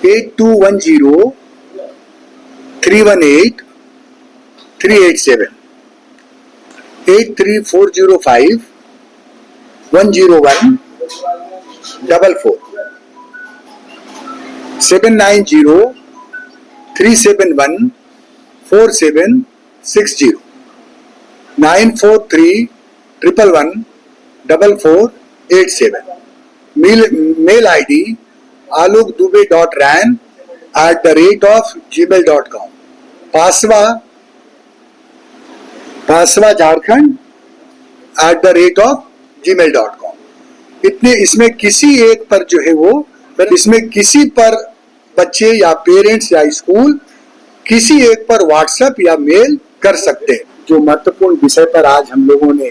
8210-318-387, 83405-101-44, 790-371-4760, 943-111-4487. Mail ID alokdube.ran@gmail.com. पासवा Jharkhand @gmail.com. इतने इसमें किसी एक पर जो है वो, इसमें किसी पर बच्चे या पेरेंट्स या स्कूल किसी एक पर व्हाट्सएप या मेल कर सकते हैं। जो महत्वपूर्ण विषय पर आज हम लोगों ने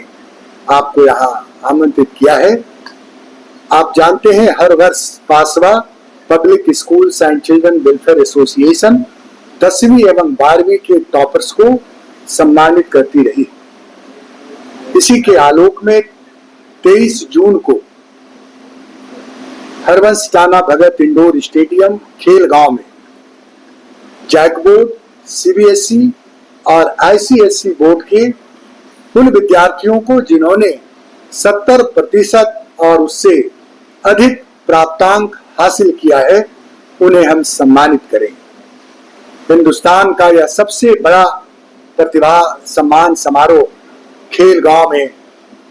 आपको यहाँ आमंत्रित किया है, आप जानते हैं हर वर्ष पासवा public schools and children welfare association 10वीं एवं 12वीं के टॉपर्स को सम्मानित करती रही। इसी के आलोक में 23 जून को हरवंश टाना भगत इंडोर स्टेडियम खेल गांव में जैक बोर्ड, सीबीएसई और आईसीएसई बोर्ड के उन विद्यार्थियों को जिन्होंने 70% और उससे अधिक प्राप्तांक हासिल किया है, उन्हें हम सम्मानित करेंगे। हिंदुस्तान का यह सबसे बड़ा प्रतिभा सम्मान समारोह खेल गांव में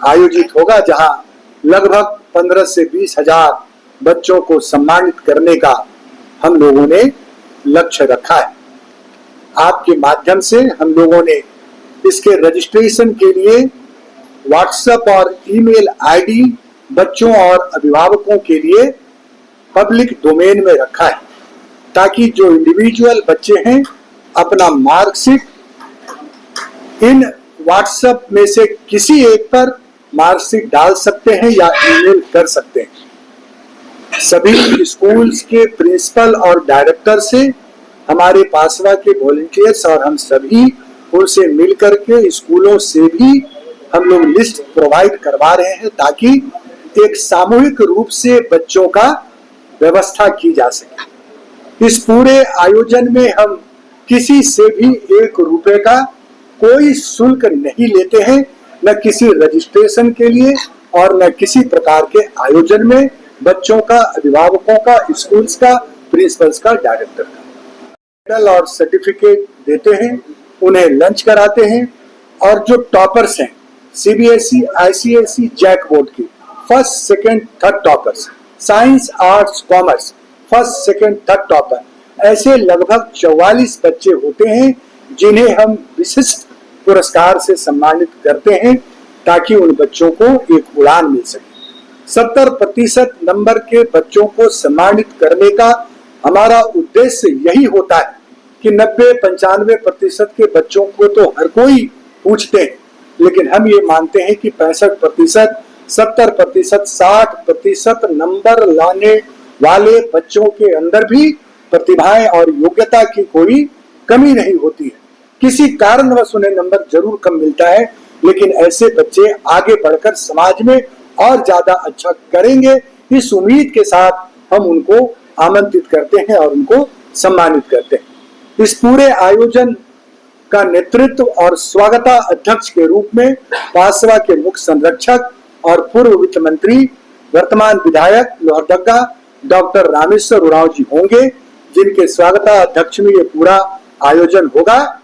आयोजित होगा, जहां लगभग 15 से 20 हजार बच्चों को सम्मानित करने का हम लोगों ने लक्ष्य रखा है। आपके माध्यम से हम लोगों ने इसके रजिस्ट्रेशन के लिए व्हाट्सएप और ईमेल आईडी बच्चों और अभिभावकों के लिए पब्लिक डोमेन में रखा है, ताकि जो इंडिविजुअल बच्चे हैं अपना मार्कशीट इन व्हाट्सएप में से किसी एक पर मार्कशीट डाल सकते हैं या ईमेल कर सकते हैं। सभी स्कूल्स के प्रिंसिपल और डायरेक्टर से हमारे पासवा के वॉलंटियर्स और हम सभी उनसे मिलकर के स्कूलों से भी हम लोग लिस्ट प्रोवाइड करवा रहे हैं, ताकि एक सामूहिक रूप से बच्चों का व्यवस्था की जा सके। इस पूरे आयोजन में हम किसी से भी 1 रुपए का कोई शुल्क नहीं लेते हैं, न किसी रजिस्ट्रेशन के लिए और न किसी प्रकार के आयोजन में बच्चों का, अभिभावकों का, स्कूल्स का, प्रिंसिपल्स का, डायरेक्टर का मेडल और सर्टिफिकेट देते हैं, उन्हें लंच कराते हैं। और जो टॉपर्स हैं सीबीएसई, आईसीएसई, जैक बोर्ड के first, second, third toppers, science, arts, commerce first, second, third topper, ऐसे लगभग 44 बच्चे होते हैं जिन्हें हम विशिष्ट पुरस्कार से सम्मानित करते हैं, ताकि उन बच्चों को एक उड़ान मिल सके। 70% नंबर के बच्चों को सम्मानित करने का हमारा उद्देश्य यही होता है कि 90-95% के बच्चों को तो हर कोई पूछते हैं, लेकिन हम ये मानते हैं कि 65%, 70%, 60% नंबर लाने वाले बच्चों के अंदर भी प्रतिभाएं और योग्यता की कोई कमी नहीं होती है। किसी कारणवश उन्हें नंबर जरूर कम मिलता है, लेकिन ऐसे बच्चे आगे बढ़कर समाज में और ज्यादा अच्छा करेंगे, इस उम्मीद के साथ हम उनको आमंत्रित करते हैं और उनको सम्मानित करते हैं। इस पूरे आयोजन का नेतृत्व और स्वागता अध्यक्ष के रूप में पासवा के मुख्य संरक्षक और पूर्व वित्त मंत्री, वर्तमान विधायक लोहरदगा डॉक्टर रामेश्वर उरांव जी होंगे, जिनके स्वागता अध्यक्ष में ये पूरा आयोजन होगा।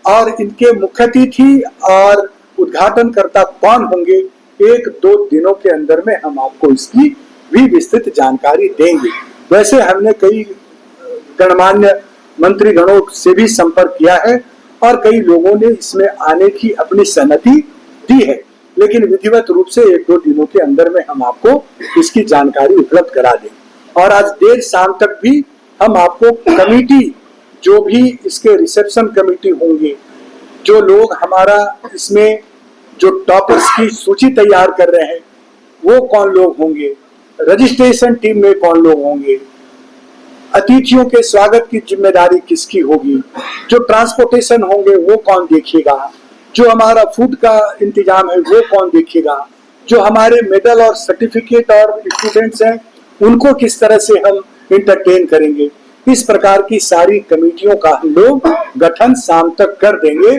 और इनके मुख्य अतिथि और उद्घाटनकर्ता कौन होंगे, 1-2 दिनों के अंदर में हम आपको इसकी भी विस्तृत जानकारी देंगे। वैसे हमने कई गणमान्य मंत्रीगणों से भी संपर्क किया है और कई लोगों ने इसमें आने की अपनी सहमति दी है, लेकिन विधिवत रूप से 1-2 दिनों के अंदर में हम आपको इसकी जानकारी उपलब्ध करा देंगे। और आज देर शाम तक भी हम आपको कमेटी, जो भी इसके रिसेप्शन कमेटी होंगे, जो लोग हमारा इसमें जो टॉपर्स की सूची तैयार कर रहे हैं वो कौन लोग होंगे, रजिस्ट्रेशन टीम में कौन लोग होंगे, अतिथियों के स्वागत की जिम्मेदारी किसकी होगी, जो ट्रांसपोर्टेशन होंगे वो कौन देखेगा, जो हमारा फूड का इंतजाम है वो कौन देखेगा, जो हमारे मेडल और सर्टिफिकेट और स्टूडेंट्स हैं उनको किस तरह से हम इंटरटेन करेंगे, इस प्रकार की सारी कमेटियों का हम लोग गठन शाम तक कर देंगे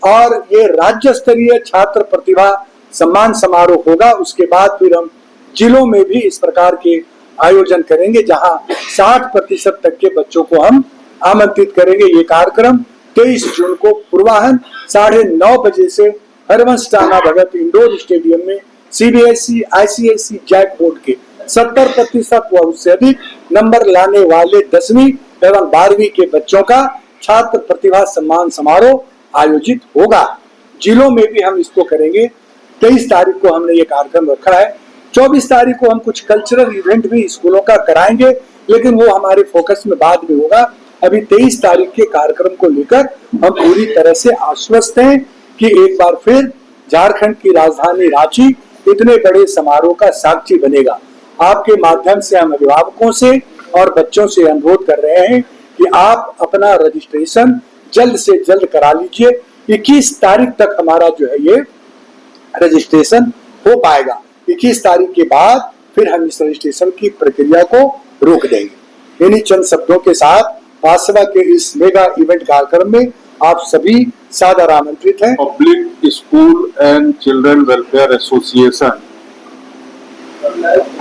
और ये राज्य स्तरीय छात्र प्रतिभा सम्मान समारोह होगा। उसके बाद फिर हम जिलों में भी इस प्रकार के आयोजन करेंगे जहां 60% तक के बच्चों को हम आमंत्रित करेंगे। ये कार्यक्रम 23 जून को पूर्वाह्न 9:30 बजे से हरवंश टाना भगत इंडोर स्टेडियम में सीबीएसई आईसीएसई जैक बोर्ड के 70% व उससे अधिक नंबर लाने वाले 10वीं एवं 12वीं के बच्चों का छात्र प्रतिभा सम्मान समारोह आयोजित होगा। जिलों में भी हम इसको करेंगे। 23 तारीख को हमने ये कार्यक्रम रखा है। 24 तारीख को हम कुछ कल्चरल इवेंट भी स्कूलों का कराएंगे, लेकिन वो हमारे फोकस में बाद में होगा। अभी 23 तारीख के कार्यक्रम को लेकर हम पूरी तरह से आश्वस्त हैं कि एक बार फिर झारखंड की राजधानी रांची इतने बड़े समारोह का साक्षी बनेगा। आपके माध्यम से हम अभिभावकों से और बच्चों से अनुरोध कर रहे हैं कि आप अपना रजिस्ट्रेशन जल्द से जल्द करा लीजिए। 21 तारीख तक हमारा जो है ये रजिस्ट्रेशन हो पाएगा। 21 तारीख के बाद फिर हम इस रजिस्ट्रेशन की प्रक्रिया को रोक देंगे। इन्हीं चंद शब्दों के साथ आज सभा के इस मेगा इवेंट कार्यक्रम में आप सभी सादर आमंत्रित हैं। Public school and children welfare association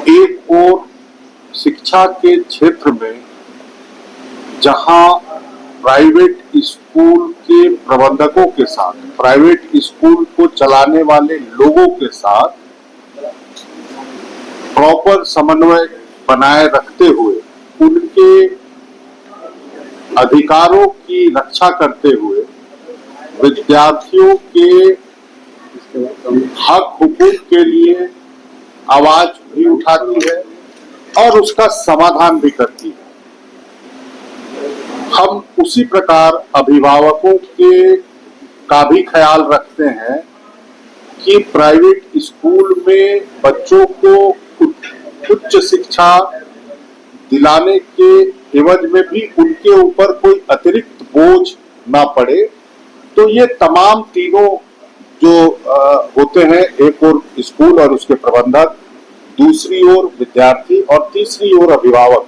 एक और शिक्षा के क्षेत्र में जहां प्राइवेट स्कूल के प्रबंधकों के साथ, प्राइवेट स्कूल को चलाने वाले लोगों के साथ प्रॉपर समन्वय बनाए रखते हुए, उनके अधिकारों की रक्षा करते हुए विद्यार्थियों के हक हुकूक के लिए आवाज भी उठाती है और उसका समाधान भी करती है। हम उसी प्रकार अभिभावकों के का भी ख्याल रखते हैं कि प्राइवेट स्कूल में बच्चों को उच्च शिक्षा दिलाने के एवज में भी उनके ऊपर कोई अतिरिक्त बोझ ना पड़े। तो ये तमाम तीनों जो होते हैं, एक ओर स्कूल और उसके प्रबंधक, दूसरी ओर विद्यार्थी और तीसरी ओर अभिभावक,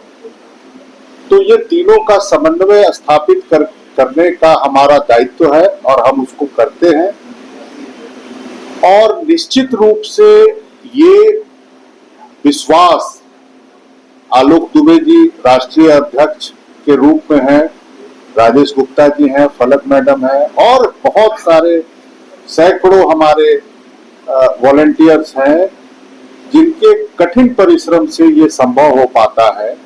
तो ये तीनों का समन्वय स्थापित करने का हमारा दायित्व है और हम उसको करते हैं। और निश्चित रूप से ये विश्वास आलोक दुबे जी राष्ट्रीय अध्यक्ष के रूप में हैं, राजेश गुप्ता जी हैं, फलक मैडम हैं और बहुत सारे सैकड़ों हमारे वॉलंटियर्स हैं जिनके कठिन परिश्रम से ये संभव हो पाता है।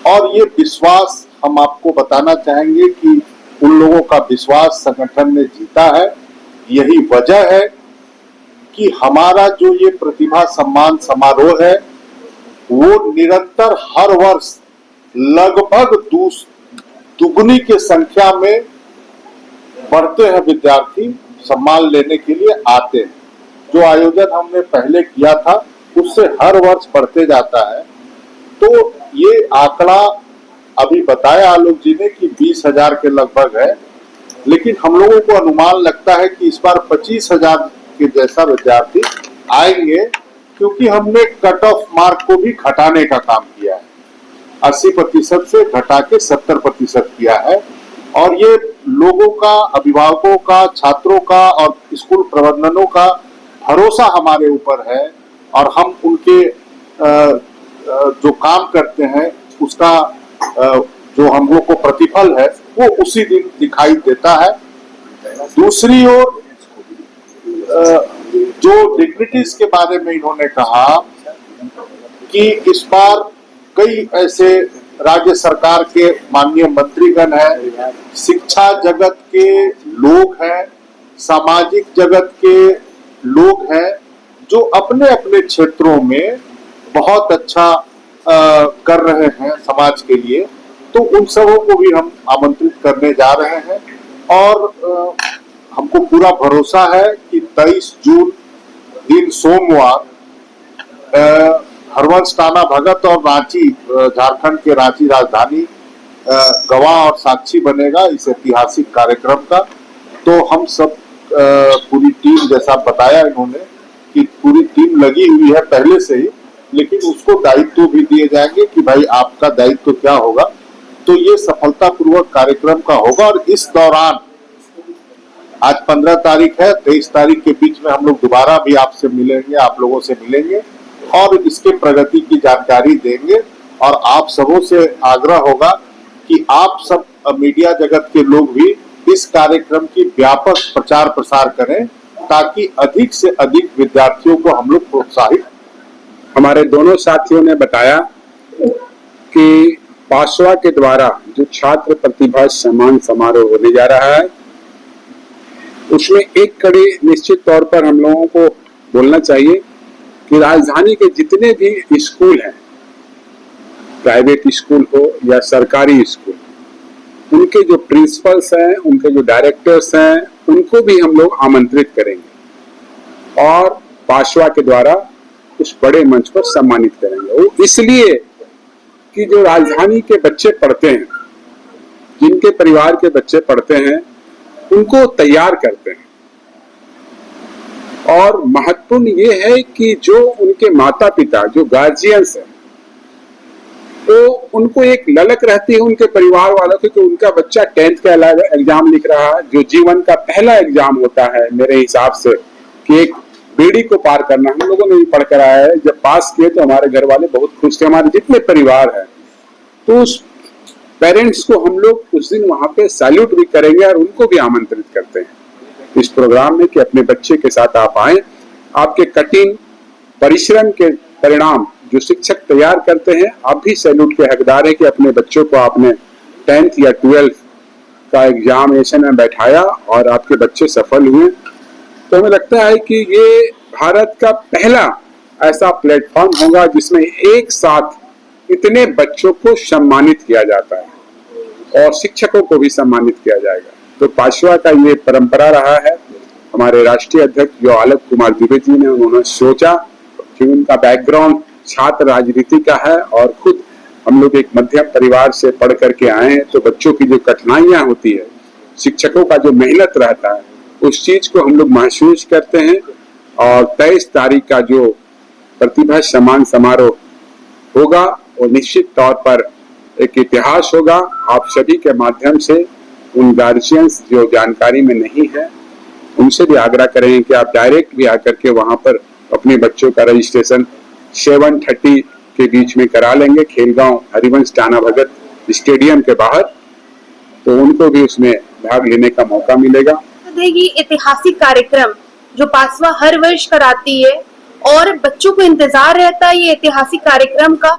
और ये विश्वास हम आपको बताना चाहेंगे कि उन लोगों का विश्वास संगठन ने जीता है। यही वजह है कि हमारा जो ये प्रतिभा सम्मान समारोह है वो निरंतर हर वर्ष लगभग दुगुनी के संख्या में बढ़ते हैं विद्यार्थी सम्मान लेने के लिए आते हैं। जो आयोजन हमने पहले किया था उससे हर वर्ष बढ़ते जाता है। तो ये आंकड़ा अभी बताया आलोक जी ने कि 20,000 के लगभग है, लेकिन हम लोगों को अनुमान लगता है कि इस बार 25,000 के जैसा विद्यार्थी आएंगे, क्योंकि हमने कट ऑफ मार्क को भी घटाने का काम किया है। 80% से घटा के 70% किया है। और ये लोगों का, अभिभावकों का, छात्रों का और स्कूल प्रबंधनों का भरोसा हमारे ऊपर है और हम उनके जो काम करते हैं उसका जो हम लोग को प्रतिफल है वो उसी दिन दिखाई देता है। दूसरी ओर जो डिग्निटीज के बारे में इन्होंने कहा कि इस बार कई ऐसे राज्य सरकार के माननीय मंत्रीगण हैं, शिक्षा जगत के लोग हैं, सामाजिक जगत के लोग हैं जो अपने अपने क्षेत्रों में बहुत अच्छा कर रहे हैं समाज के लिए। तो उन सबों को भी हम आमंत्रित करने जा रहे हैं और हमको पूरा भरोसा है कि 23 जून दिन सोमवार हरवंश टाना भगत और रांची, झारखंड के रांची राजधानी गवाह और साक्षी बनेगा इस ऐतिहासिक कार्यक्रम का। तो हम सब पूरी टीम, जैसा बताया इन्होंने कि पूरी टीम लगी हुई है पहले से ही, लेकिन उसको दायित्व भी दिए जाएंगे कि भाई आपका दायित्व क्या होगा। तो ये सफलतापूर्वक कार्यक्रम का होगा। और इस दौरान आज 15 तारीख है, 23 तारीख के बीच में हम लोग दोबारा भी आपसे मिलेंगे, आप लोगों से मिलेंगे और इसके प्रगति की जानकारी देंगे। और आप सबों से आग्रह होगा कि आप सब मीडिया जगत के लोग भी इस कार्यक्रम की व्यापक प्रचार प्रसार करें ताकि अधिक से अधिक विद्यार्थियों को हम लोग प्रोत्साहित। हमारे दोनों साथियों ने बताया कि पासवा के द्वारा जो छात्र प्रतिभा सम्मान समारोह होने जा रहा है, उसमें एक कड़ी निश्चित तौर पर हम लोगों को बोलना चाहिए कि राजधानी के जितने भी स्कूल हैं, प्राइवेट स्कूल हो या सरकारी स्कूल, उनके जो प्रिंसिपल्स हैं, उनके जो डायरेक्टर्स हैं, उनको भी हम लोग आमंत्रित करेंगे और पासवा के द्वारा उस बड़े मंच पर सम्मानित करेंगे। वो इसलिए कि जो राजधानी के बच्चे पढ़ते हैं, जिनके परिवार के बच्चे पढ़ते हैं, उनको तैयार करते हैं। और महत्वपूर्ण ये है कि जो उनके माता पिता, जो गार्जियंस हैं, तो उनको एक ललक रहती है उनके परिवार वालों की कि उनका बच्चा 10th का एग्जाम लिख रहा है, जो जीवन का पहला एग्जाम होता है मेरे हिसाब से, कि एक बेड़ी को पार करना। हम लोगों ने भी पढ़ कर आया है, जब पास किए तो हमारे घर वाले बहुत खुश थे, हमारे जितने परिवार हैं। तो उस पेरेंट्स को हम लोग उस दिन वहां पे सैल्यूट भी करेंगे और उनको भी आमंत्रित करते हैं इस प्रोग्राम में कि अपने बच्चे के साथ आप आए। आपके कठिन परिश्रम के परिणाम जो शिक्षक तैयार करते हैं, आप भी सैल्यूट के हकदार हैं कि अपने बच्चों को आपने 10th या 12th का एग्जामिनेशन में बैठाया और आपके बच्चे सफल हुए। तो हमें लगता है कि ये भारत का पहला ऐसा प्लेटफॉर्म होगा जिसमें एक साथ इतने बच्चों को सम्मानित किया जाता है और शिक्षकों को भी सम्मानित किया जाएगा। तो पासवा का ये परंपरा रहा है। हमारे राष्ट्रीय अध्यक्ष जो आलोक कुमार दुबे जी ने, उन्होंने सोचा कि उनका बैकग्राउंड छात्र राजनीति का है और खुद हम लोग एक मध्यम परिवार से पढ़ करके आए हैं, तो बच्चों की जो कठिनाइयां होती है, शिक्षकों का जो मेहनत रहता है, उस चीज को हम लोग महसूस करते हैं। और 23 तारीख का जो प्रतिभा सम्मान समारोह होगा वो निश्चित तौर पर एक इतिहास होगा। आप सभी के माध्यम से उन गार्जियंस जो जानकारी में नहीं है, उनसे भी आग्रह करेंगे कि आप डायरेक्ट भी आकर के वहां पर अपने बच्चों का रजिस्ट्रेशन 7:30 के बीच में करा लेंगे, खेलगांव हरिवंश टाना भगत स्टेडियम के बाहर। तो उनको भी उसमें भाग लेने का मौका मिलेगा। ये ऐतिहासिक कार्यक्रम जो पासवा हर वर्ष कराती है और बच्चों को इंतजार रहता है ये ऐतिहासिक कार्यक्रम का।